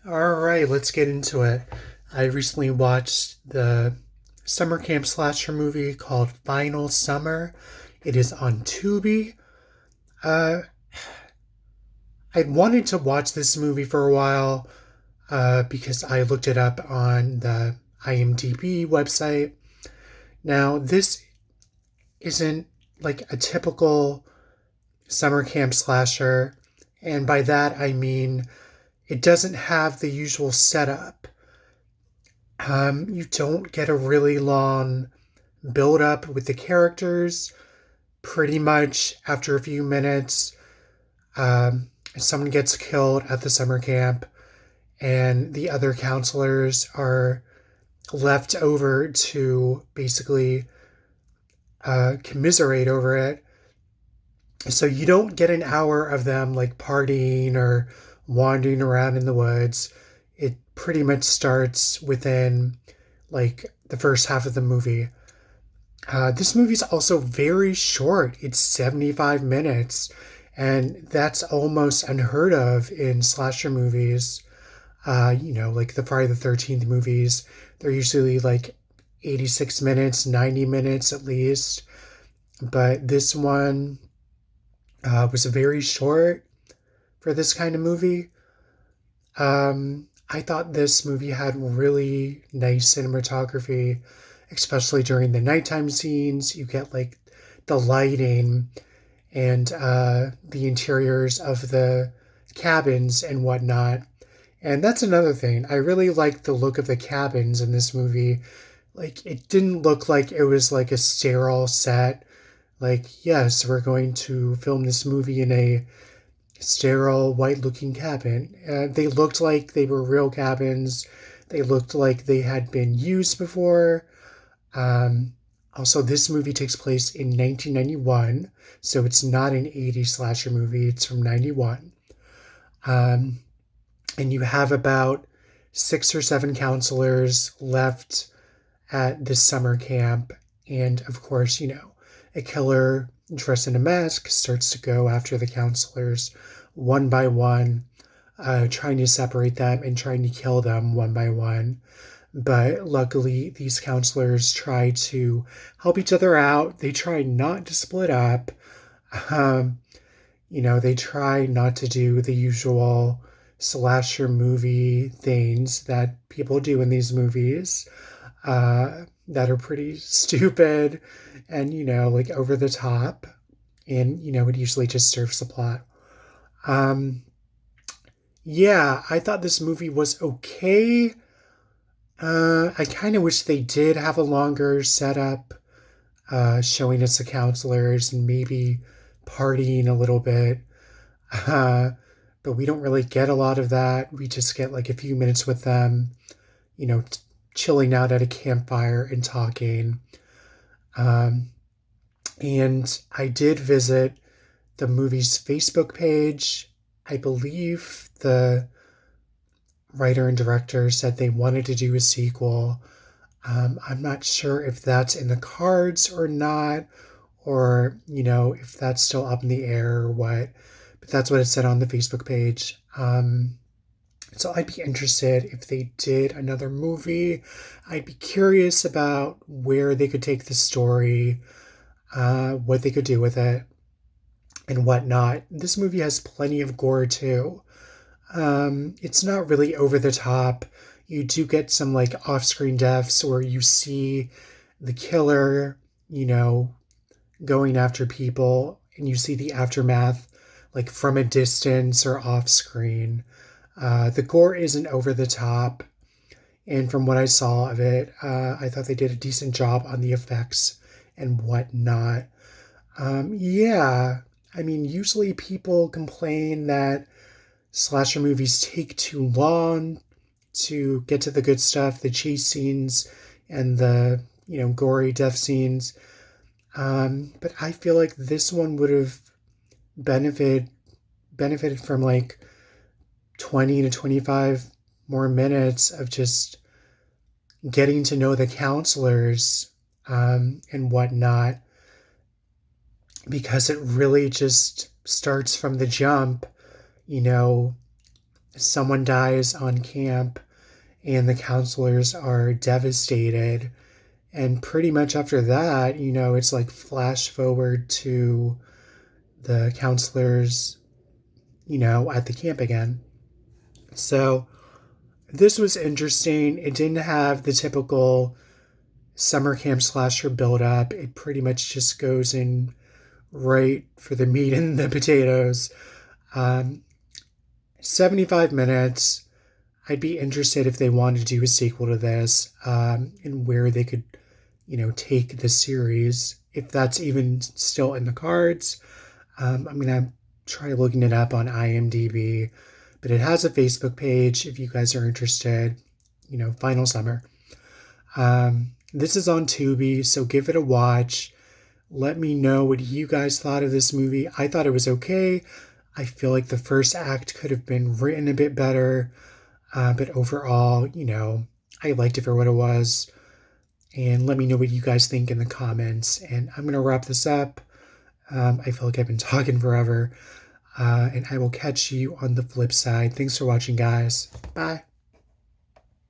All right, let's get into it. I recently watched the summer camp slasher movie called Final Summer. It is on Tubi. Uh, I'd wanted to watch this movie for a while because I looked it up on the IMDb website. Now, this isn't like a typical summer camp slasher, and by that I mean it doesn't have the usual setup. You don't get a really long build up with the characters. Pretty much after a few minutes, someone gets killed at the summer camp, and the other counselors are left over to basically commiserate over it. So you don't get an hour of them like partying or wandering around in the woods. It pretty much starts within like the first half of the movie. This movie's also very short. It's 75 minutes, and that's almost unheard of in slasher movies. Like the Friday the 13th movies, they're usually like 86 minutes, 90 minutes at least. But this one was very short for this kind of movie. I thought this movie had really nice cinematography, especially during the nighttime scenes. You get like the lighting and the interiors of the cabins and whatnot. And that's another thing. I really liked the look of the cabins in this movie. Like, it didn't look like it was like a sterile set. Like, yes, we're going to film this movie in a sterile, white looking cabin. They looked like they were real cabins. They looked like they had been used before. Um, Also, this movie takes place in 1991, so it's not an 80s slasher movie. It's from 91. Um, and you have about 6 or 7 counselors left at this summer camp. And of course, a killer dressed in a mask starts to go after the counselors one by one, trying to separate them and trying to kill them one by one. But luckily, these counselors try to help each other out. They try not to split up. Um, they try not to do the usual slasher movie things that people do in these movies that are pretty stupid and, like over the top. And, it usually just serves the plot. Um, yeah, I thought this movie was okay. I kind of wish they did have a longer setup, showing us the counselors and maybe partying a little bit. Uh, but we don't really get a lot of that. We just get like a few minutes with them, you know, t- chilling out at a campfire and talking. Um, and I did visit the movie's Facebook page. I believe the writer and director said they wanted to do a sequel. I'm not sure if that's in the cards or not, or, if that's still up in the air or what, but that's what it said on the Facebook page. So I'd be interested if they did another movie. I'd be curious about where they could take the story, what they could do with it, and whatnot. This movie has plenty of gore too. It's not really over the top. You do get some like off screen deaths where you see the killer, going after people and you see the aftermath like from a distance or off screen. The gore isn't over the top. And from what I saw of it, I thought they did a decent job on the effects and whatnot. Yeah, I mean, usually people complain that slasher movies take too long to get to the good stuff, the chase scenes and the, gory death scenes. But I feel like this one would have benefited benefited from like 20 to 25 more minutes of just getting to know the counselors and whatnot, because it really just starts from the jump, you know, someone dies on camp and the counselors are devastated. And pretty much after that, it's like flash forward to the counselors, at the camp again. So this was interesting. It didn't have the typical summer camp slasher build up. It pretty much just goes in right for the meat and the potatoes. Um, 75 minutes. I'd be interested if they wanted to do a sequel to this, and where they could, take the series, if that's even still in the cards. I'm going to try looking it up on IMDb, but it has a Facebook page if you guys are interested. Final Summer. This is on Tubi, so give it a watch. Let me know what you guys thought of this movie. I thought it was okay. I feel like the first act could have been written a bit better, but overall, I liked it for what it was. And let me know what you guys think in the comments. And I'm going to wrap this up. I feel like I've been talking forever. And I will catch you on the flip side. Thanks for watching, guys. Bye.